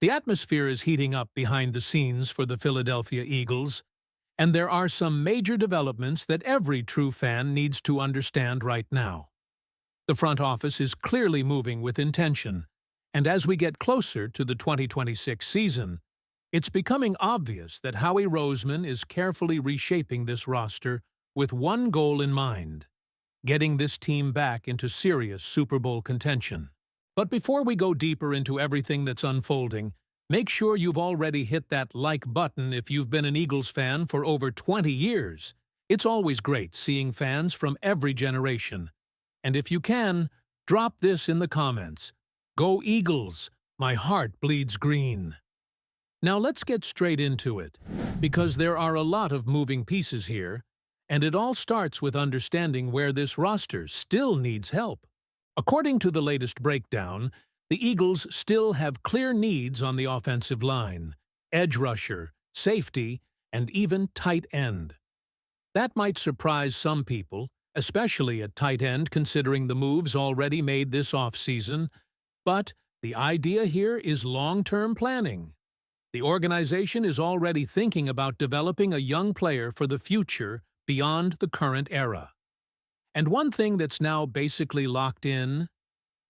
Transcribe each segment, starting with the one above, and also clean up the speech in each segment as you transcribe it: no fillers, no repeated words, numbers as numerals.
The atmosphere is heating up behind the scenes for the Philadelphia Eagles, and there are some major developments that every true fan needs to understand right now. The front office is clearly moving with intention, and as we get closer to the 2026 season, it's becoming obvious that Howie Roseman is carefully reshaping this roster with one goal in mind: getting this team back into serious Super Bowl contention. But before we go deeper into everything that's unfolding, make sure you've already hit that like button if you've been an Eagles fan for over 20 years. It's always great seeing fans from every generation. And if you can, drop this in the comments. Go Eagles! My heart bleeds green. Now let's get straight into it, because there are a lot of moving pieces here, and it all starts with understanding where this roster still needs help. According to the latest breakdown, the Eagles still have clear needs on the offensive line: edge rusher, safety, and even tight end. That might surprise some people, especially at tight end considering the moves already made this offseason, but the idea here is long-term planning. The organization is already thinking about developing a young player for the future beyond the current era. And one thing that's now basically locked in: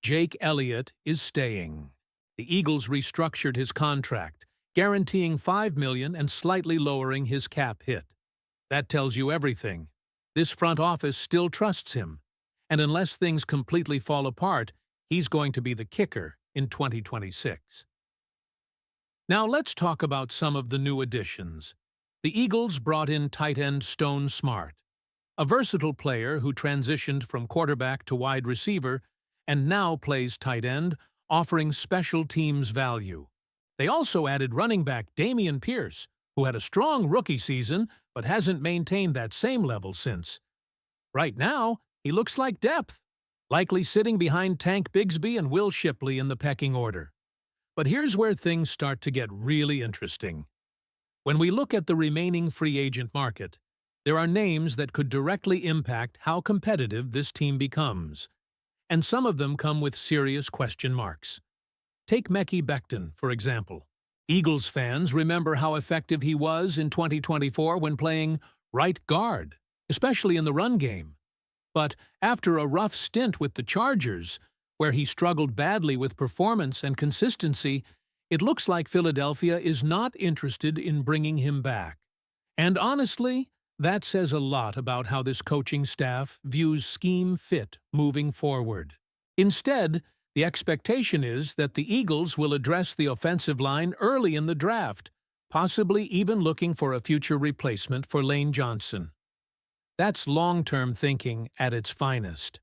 Jake Elliott is staying. The Eagles restructured his contract, guaranteeing $5 million and slightly lowering his cap hit. That tells you everything. This front office still trusts him, and unless things completely fall apart, he's going to be the kicker in 2026. Now let's talk about some of the new additions. The Eagles brought in tight end Stone Smart, a versatile player who transitioned from quarterback to wide receiver and now plays tight end, offering special teams value. They also added running back Dameon Pierce, who had a strong rookie season but hasn't maintained that same level since. Right now, he looks like depth, likely sitting behind Tank Bigsby and Will Shipley in the pecking order. But here's where things start to get really interesting. When we look at the remaining free agent market, there are names that could directly impact how competitive this team becomes, and some of them come with serious question marks. Take Mekhi Becton, for example. Eagles fans remember how effective he was in 2024 when playing right guard, especially in the run game. But after a rough stint with the Chargers, where he struggled badly with performance and consistency, it looks like Philadelphia is not interested in bringing him back. And honestly, that says a lot about how this coaching staff views scheme fit moving forward. Instead, the expectation is that the Eagles will address the offensive line early in the draft, possibly even looking for a future replacement for Lane Johnson. That's long-term thinking at its finest.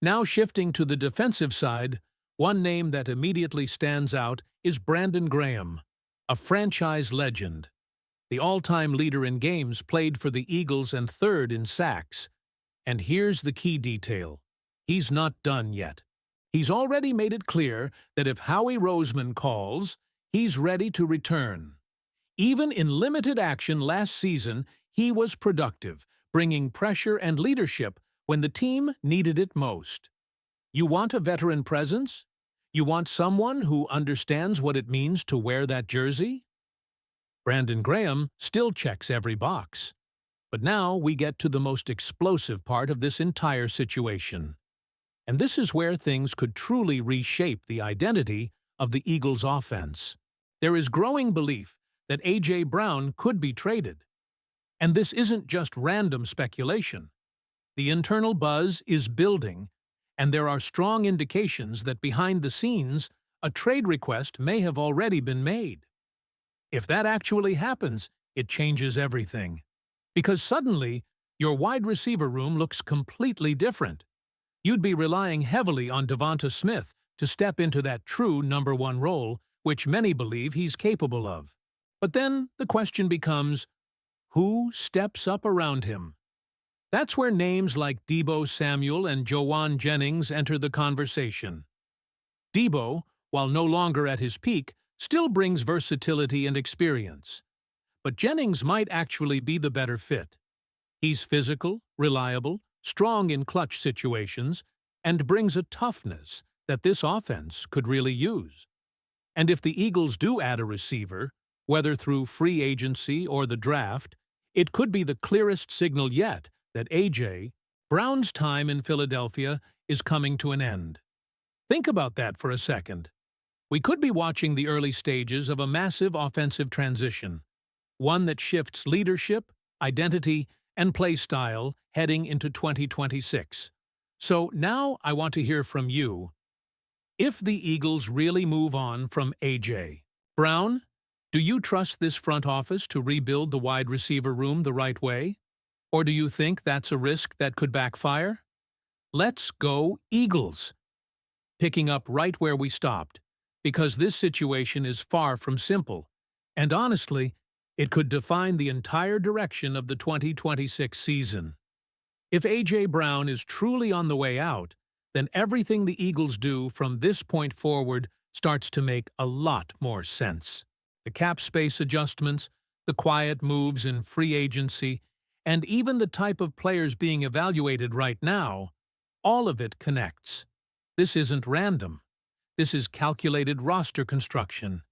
Now shifting to the defensive side, one name that immediately stands out is Brandon Graham, a franchise legend. The all-time leader in games played for the Eagles and third in sacks. And here's the key detail: he's not done yet. He's already made it clear that if Howie Roseman calls, he's ready to return. Even in limited action last season, he was productive, bringing pressure and leadership when the team needed it most. You want a veteran presence? You want someone who understands what it means to wear that jersey? Brandon Graham still checks every box. But now we get to the most explosive part of this entire situation. And this is where things could truly reshape the identity of the Eagles' offense. There is growing belief that A.J. Brown could be traded. And this isn't just random speculation. The internal buzz is building, and there are strong indications that behind the scenes, a trade request may have already been made. If that actually happens, it changes everything. Because suddenly, your wide receiver room looks completely different. You'd be relying heavily on DeVonta Smith to step into that true number one role, which many believe he's capable of. But then the question becomes, who steps up around him? That's where names like Deebo Samuel and Joanne Jennings enter the conversation. Deebo, while no longer at his peak, still brings versatility and experience. But Jennings might actually be the better fit. He's physical, reliable, strong in clutch situations, and brings a toughness that this offense could really use. And if the Eagles do add a receiver, whether through free agency or the draft, it could be the clearest signal yet that A.J. Brown's time in Philadelphia is coming to an end. Think about that for a second. We could be watching the early stages of a massive offensive transition, one that shifts leadership, identity, and play style heading into 2026. So now I want to hear from you. If the Eagles really move on from A.J. Brown, do you trust this front office to rebuild the wide receiver room the right way? Or do you think that's a risk that could backfire? Let's go Eagles! Picking up right where we stopped, because this situation is far from simple, and honestly, it could define the entire direction of the 2026 season. If A.J. Brown is truly on the way out, then everything the Eagles do from this point forward starts to make a lot more sense. The cap space adjustments, the quiet moves in free agency, and even the type of players being evaluated right now, all of it connects. This isn't random. This is calculated roster construction.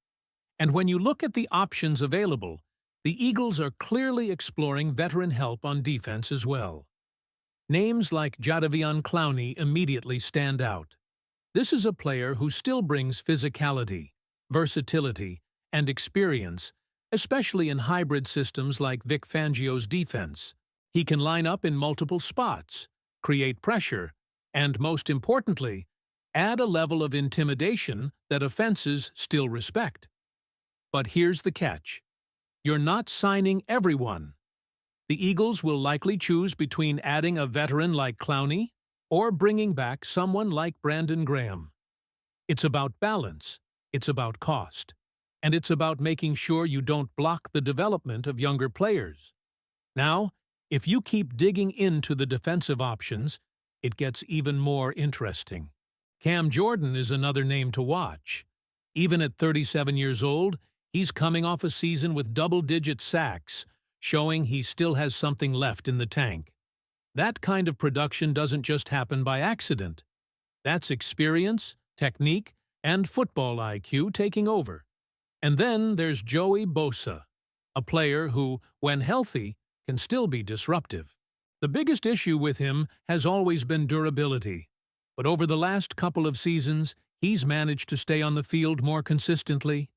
And when you look at the options available, the Eagles are clearly exploring veteran help on defense as well. Names like Jadeveon Clowney immediately stand out. This is a player who still brings physicality, versatility, and experience, especially in hybrid systems like Vic Fangio's defense. He can line up in multiple spots, create pressure, and most importantly, add a level of intimidation that offenses still respect. But here's the catch. You're not signing everyone. The Eagles will likely choose between adding a veteran like Clowney or bringing back someone like Brandon Graham. It's about balance, it's about cost, and it's about making sure you don't block the development of younger players. Now, if you keep digging into the defensive options, it gets even more interesting. Cam Jordan is another name to watch. Even at 37 years old, he's coming off a season with double-digit sacks, showing he still has something left in the tank. That kind of production doesn't just happen by accident. That's experience, technique, and football IQ taking over. And then there's Joey Bosa, a player who, when healthy, can still be disruptive. The biggest issue with him has always been durability, but over the last couple of seasons, he's managed to stay on the field more consistently.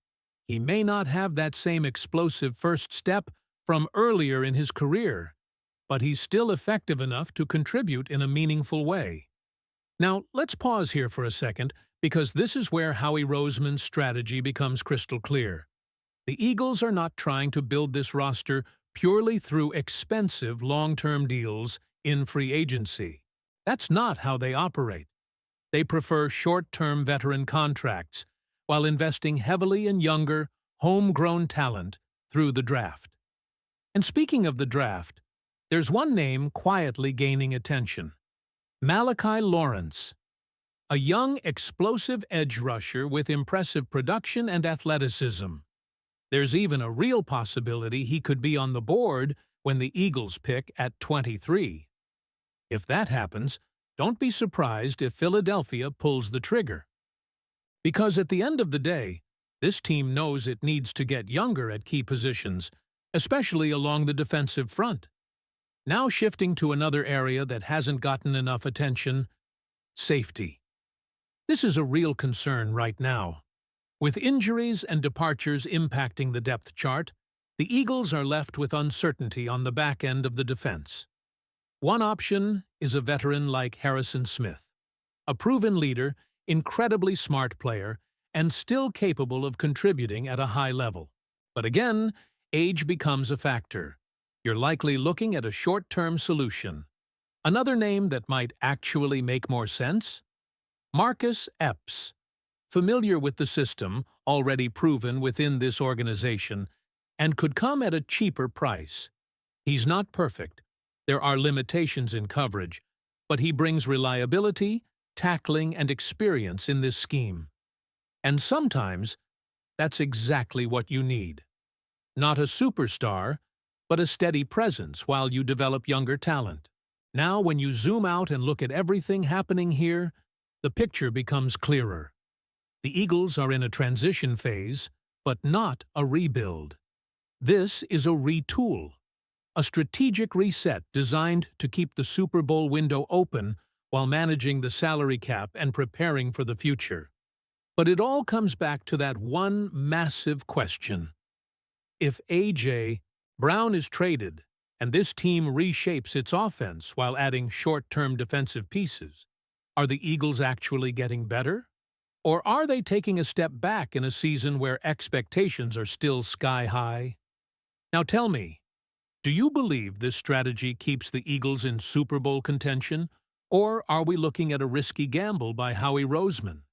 He may not have that same explosive first step from earlier in his career, but he's still effective enough to contribute in a meaningful way. Now, let's pause here for a second, because this is where Howie Roseman's strategy becomes crystal clear. The Eagles are not trying to build this roster purely through expensive long-term deals in free agency. That's not how they operate. They prefer short-term veteran contracts while investing heavily in younger, homegrown talent through the draft. And speaking of the draft, there's one name quietly gaining attention: Malachi Lawrence, a young, explosive edge rusher with impressive production and athleticism. There's even a real possibility he could be on the board when the Eagles pick at 23. If that happens, don't be surprised if Philadelphia pulls the trigger. Because at the end of the day, this team knows it needs to get younger at key positions, especially along the defensive front. Now shifting to another area that hasn't gotten enough attention: safety. This is a real concern right now. With injuries and departures impacting the depth chart, the Eagles are left with uncertainty on the back end of the defense. One option is a veteran like Harrison Smith, a proven leader, incredibly smart player, and still capable of contributing at a high level. But again, age becomes a factor. You're likely looking at a short-term solution. Another name that might actually make more sense? Marcus Epps. Familiar with the system, already proven within this organization, and could come at a cheaper price. He's not perfect. There are limitations in coverage, but he brings reliability, tackling, and experience in this scheme. And sometimes, that's exactly what you need. Not a superstar, but a steady presence while you develop younger talent. Now, when you zoom out and look at everything happening here, the picture becomes clearer. The Eagles are in a transition phase, but not a rebuild. This is a retool, a strategic reset designed to keep the Super Bowl window open while managing the salary cap and preparing for the future. But it all comes back to that one massive question. If A.J. Brown is traded, and this team reshapes its offense while adding short-term defensive pieces, are the Eagles actually getting better? Or are they taking a step back in a season where expectations are still sky-high? Now tell me, do you believe this strategy keeps the Eagles in Super Bowl contention, or are we looking at a risky gamble by Howie Roseman?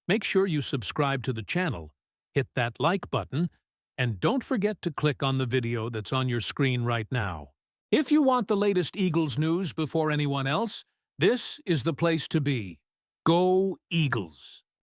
Make sure you subscribe to the channel, hit that like button, and don't forget to click on the video that's on your screen right now. If you want the latest Eagles news before anyone else, this is the place to be. Go Eagles!